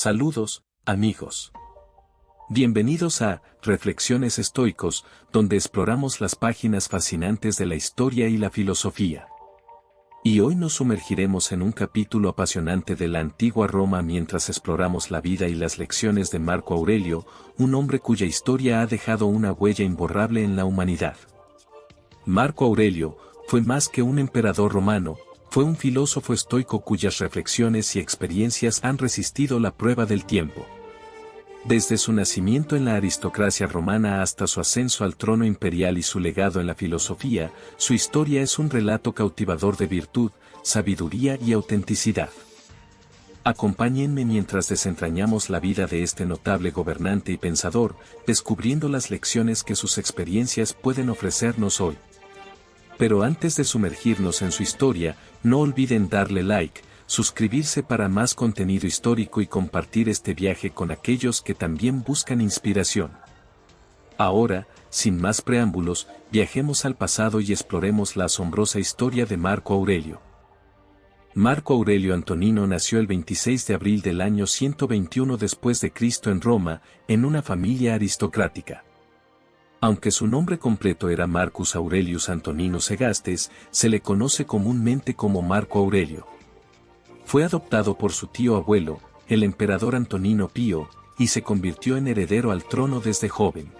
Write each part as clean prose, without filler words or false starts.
Saludos, amigos. Bienvenidos a Reflexiones Estoicos, donde exploramos las páginas fascinantes de la historia y la filosofía. Y hoy nos sumergiremos en un capítulo apasionante de la antigua Roma mientras exploramos la vida y las lecciones de Marco Aurelio, un hombre cuya historia ha dejado una huella imborrable en la humanidad. Marco Aurelio fue más que un emperador romano, fue un filósofo estoico cuyas reflexiones y experiencias han resistido la prueba del tiempo. Desde su nacimiento en la aristocracia romana hasta su ascenso al trono imperial y su legado en la filosofía, su historia es un relato cautivador de virtud, sabiduría y autenticidad. Acompáñenme mientras desentrañamos la vida de este notable gobernante y pensador, descubriendo las lecciones que sus experiencias pueden ofrecernos hoy. Pero antes de sumergirnos en su historia, no olviden darle like, suscribirse para más contenido histórico y compartir este viaje con aquellos que también buscan inspiración. Ahora, sin más preámbulos, viajemos al pasado y exploremos la asombrosa historia de Marco Aurelio. Marco Aurelio Antonino nació el 26 de abril del año 121 después de Cristo en Roma, en una familia aristocrática. Aunque su nombre completo era Marcus Aurelius Antoninus Segastes, se le conoce comúnmente como Marco Aurelio. Fue adoptado por su tío abuelo, el emperador Antonino Pío, y se convirtió en heredero al trono desde joven.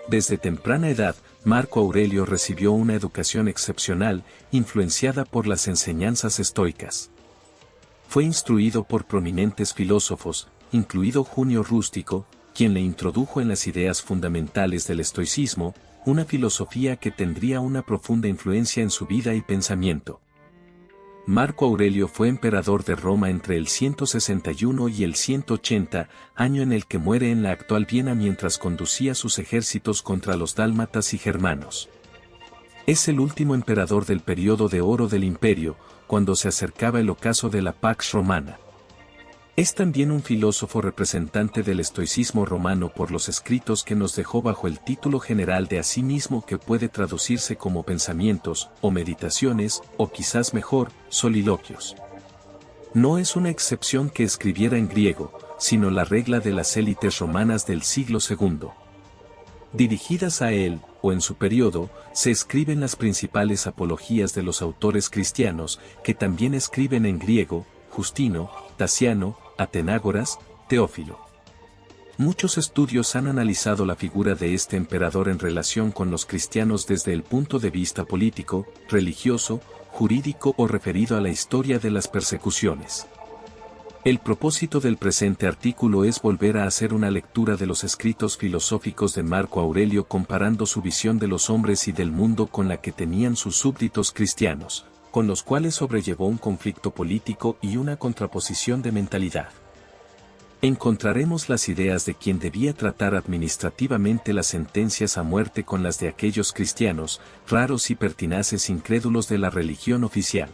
Desde temprana edad, Marco Aurelio recibió una educación excepcional, influenciada por las enseñanzas estoicas. Fue instruido por prominentes filósofos, incluido Junio Rústico, quien le introdujo en las ideas fundamentales del estoicismo, una filosofía que tendría una profunda influencia en su vida y pensamiento. Marco Aurelio fue emperador de Roma entre el 161 y el 180, año en el que muere en la actual Viena mientras conducía sus ejércitos contra los dálmatas y germanos. Es el último emperador del periodo de oro del imperio, cuando se acercaba el ocaso de la Pax Romana. Es también un filósofo representante del estoicismo romano por los escritos que nos dejó bajo el título general de sí mismo que puede traducirse como pensamientos, o meditaciones, o quizás mejor, soliloquios. No es una excepción que escribiera en griego, sino la regla de las élites romanas del siglo II. Dirigidas a él, o en su periodo, se escriben las principales apologías de los autores cristianos, que también escriben en griego, Justino, Tasiano, Atenágoras, Teófilo. Muchos estudios han analizado la figura de este emperador en relación con los cristianos desde el punto de vista político, religioso, jurídico o referido a la historia de las persecuciones. El propósito del presente artículo es volver a hacer una lectura de los escritos filosóficos de Marco Aurelio comparando su visión de los hombres y del mundo con la que tenían sus súbditos cristianos, con los cuales sobrellevó un conflicto político y una contraposición de mentalidad. Encontraremos las ideas de quien debía tratar administrativamente las sentencias a muerte con las de aquellos cristianos, raros y pertinaces incrédulos de la religión oficial.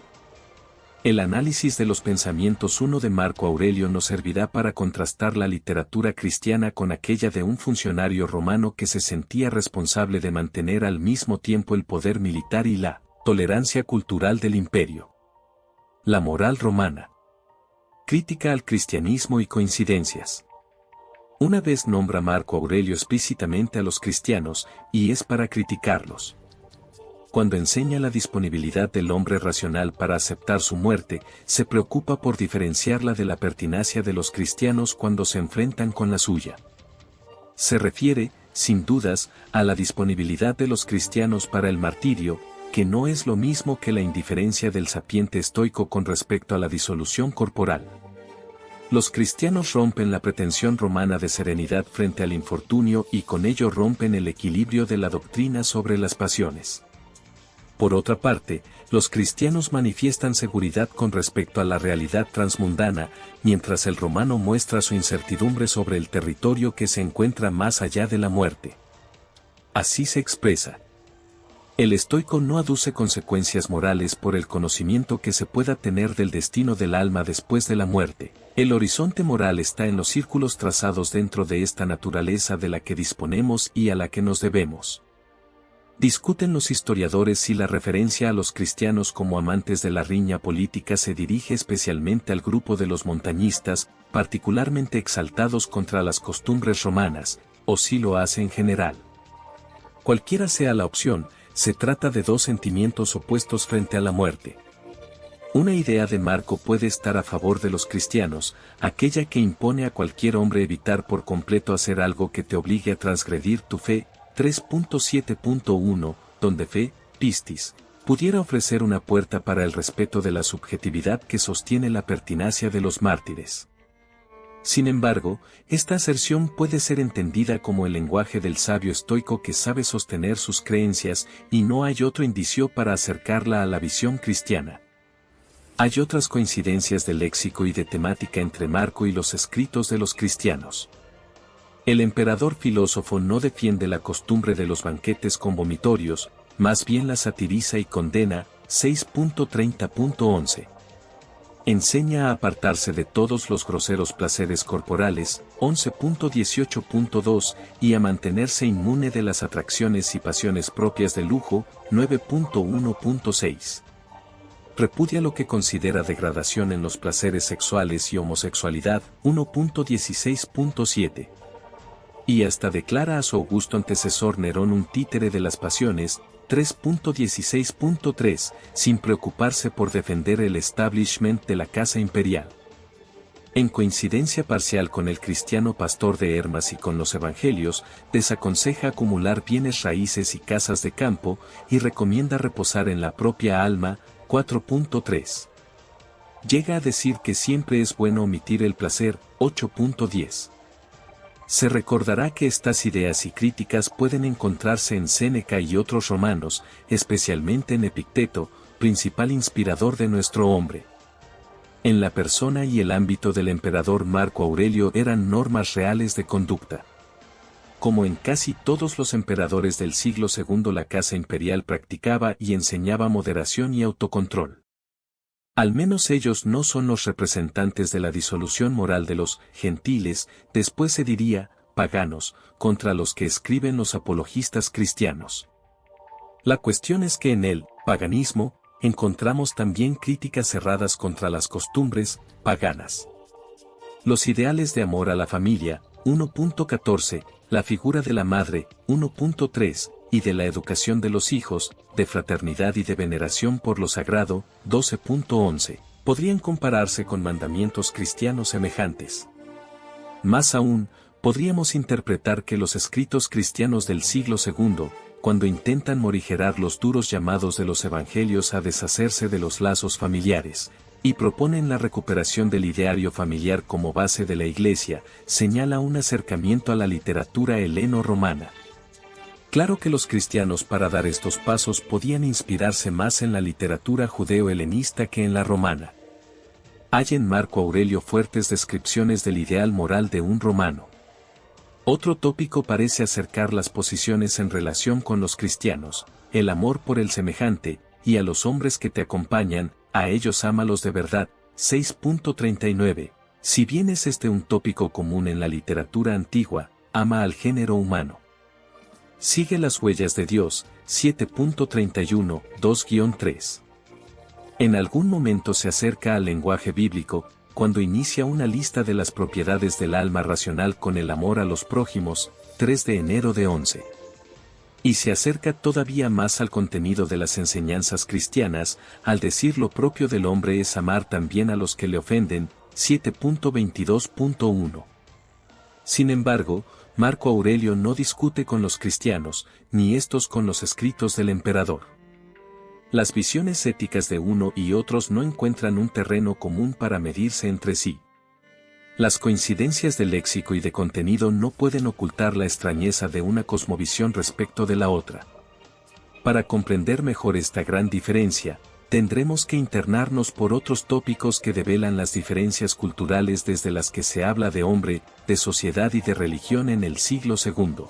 El análisis de los pensamientos de Marco Aurelio nos servirá para contrastar la literatura cristiana con aquella de un funcionario romano que se sentía responsable de mantener al mismo tiempo el poder militar y la tolerancia cultural del imperio. La moral romana. Crítica al cristianismo y coincidencias. Una vez nombra Marco Aurelio explícitamente a los cristianos, y es para criticarlos. Cuando enseña la disponibilidad del hombre racional para aceptar su muerte, se preocupa por diferenciarla de la pertinacia de los cristianos cuando se enfrentan con la suya. Se refiere, sin dudas, a la disponibilidad de los cristianos para el martirio, que no es lo mismo que la indiferencia del sapiente estoico con respecto a la disolución corporal. Los cristianos rompen la pretensión romana de serenidad frente al infortunio y con ello rompen el equilibrio de la doctrina sobre las pasiones. Por otra parte, los cristianos manifiestan seguridad con respecto a la realidad transmundana, mientras el romano muestra su incertidumbre sobre el territorio que se encuentra más allá de la muerte. Así se expresa. El estoico no aduce consecuencias morales por el conocimiento que se pueda tener del destino del alma después de la muerte. El horizonte moral está en los círculos trazados dentro de esta naturaleza de la que disponemos y a la que nos debemos. Discuten los historiadores si la referencia a los cristianos como amantes de la riña política se dirige especialmente al grupo de los montañistas, particularmente exaltados contra las costumbres romanas, o si lo hace en general. Cualquiera sea la opción, se trata de dos sentimientos opuestos frente a la muerte. Una idea de Marco puede estar a favor de los cristianos, aquella que impone a cualquier hombre evitar por completo hacer algo que te obligue a transgredir tu fe. 3.7.1, donde fe, pistis, pudiera ofrecer una puerta para el respeto de la subjetividad que sostiene la pertinacia de los mártires. Sin embargo, esta aserción puede ser entendida como el lenguaje del sabio estoico que sabe sostener sus creencias y no hay otro indicio para acercarla a la visión cristiana. Hay otras coincidencias de léxico y de temática entre Marco y los escritos de los cristianos. El emperador filósofo no defiende la costumbre de los banquetes con vomitorios, más bien la satiriza y condena. 6.30.11. Enseña a apartarse de todos los groseros placeres corporales. 11.18.2 y a mantenerse inmune de las atracciones y pasiones propias del lujo. 9.1.6. Repudia lo que considera degradación en los placeres sexuales y homosexualidad. 1.16.7. Y hasta declara a su augusto antecesor Nerón un títere de las pasiones. 3.16.3, sin preocuparse por defender el establishment de la casa imperial. En coincidencia parcial con el cristiano pastor de Hermas y con los evangelios, desaconseja acumular bienes raíces y casas de campo, y recomienda reposar en la propia alma. 4.3. Llega a decir que siempre es bueno omitir el placer. 8.10. Se recordará que estas ideas y críticas pueden encontrarse en Séneca y otros romanos, especialmente en Epicteto, principal inspirador de nuestro hombre. En la persona y el ámbito del emperador Marco Aurelio eran normas reales de conducta. Como en casi todos los emperadores del siglo II, la casa imperial practicaba y enseñaba moderación y autocontrol. Al menos ellos no son los representantes de la disolución moral de los gentiles, después se diría, paganos, contra los que escriben los apologistas cristianos. La cuestión es que en el paganismo encontramos también críticas cerradas contra las costumbres paganas. Los ideales de amor a la familia, 1.14, la figura de la madre, 1.3, y de la educación de los hijos, de fraternidad y de veneración por lo sagrado, 12.11, podrían compararse con mandamientos cristianos semejantes. Más aún, podríamos interpretar que los escritos cristianos del siglo II, cuando intentan morigerar los duros llamados de los evangelios a deshacerse de los lazos familiares, y proponen la recuperación del ideario familiar como base de la Iglesia, señala un acercamiento a la literatura heleno-romana. Claro que los cristianos para dar estos pasos podían inspirarse más en la literatura judeo-helenista que en la romana. Hay en Marco Aurelio fuertes descripciones del ideal moral de un romano. Otro tópico parece acercar las posiciones en relación con los cristianos, el amor por el semejante, y a los hombres que te acompañan, a ellos ámalos de verdad. 6.39. Si bien es este un tópico común en la literatura antigua, ama al género humano. Sigue las huellas de Dios. 7.31, 2-3. En algún momento se acerca al lenguaje bíblico, cuando inicia una lista de las propiedades del alma racional con el amor a los prójimos. 3 de enero de 11. Y se acerca todavía más al contenido de las enseñanzas cristianas, al decir lo propio del hombre es amar también a los que le ofenden. 7.22.1. Sin embargo, Marco Aurelio no discute con los cristianos, ni estos con los escritos del emperador. Las visiones éticas de uno y otros no encuentran un terreno común para medirse entre sí. Las coincidencias de léxico y de contenido no pueden ocultar la extrañeza de una cosmovisión respecto de la otra. Para comprender mejor esta gran diferencia, tendremos que internarnos por otros tópicos que develan las diferencias culturales desde las que se habla de hombre, de sociedad y de religión en el siglo II.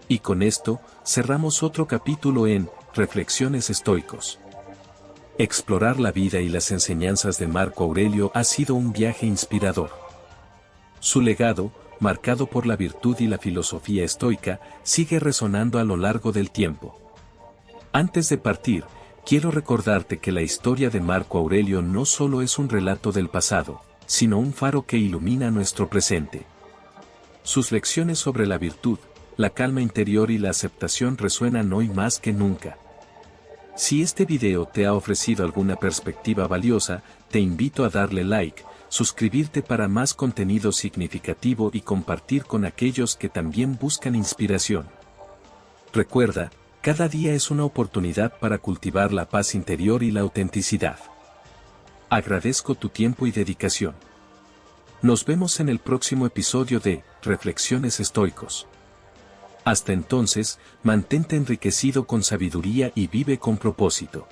Y con esto, cerramos otro capítulo en Reflexiones estoicos. Explorar la vida y las enseñanzas de Marco Aurelio ha sido un viaje inspirador. Su legado, marcado por la virtud y la filosofía estoica, sigue resonando a lo largo del tiempo. Antes de partir, quiero recordarte que la historia de Marco Aurelio no solo es un relato del pasado, sino un faro que ilumina nuestro presente. Sus lecciones sobre la virtud, la calma interior y la aceptación resuenan hoy más que nunca. Si este video te ha ofrecido alguna perspectiva valiosa, te invito a darle like, suscribirte para más contenido significativo y compartir con aquellos que también buscan inspiración. Recuerda, cada día es una oportunidad para cultivar la paz interior y la autenticidad. Agradezco tu tiempo y dedicación. Nos vemos en el próximo episodio de Reflexiones Estoicos. Hasta entonces, mantente enriquecido con sabiduría y vive con propósito.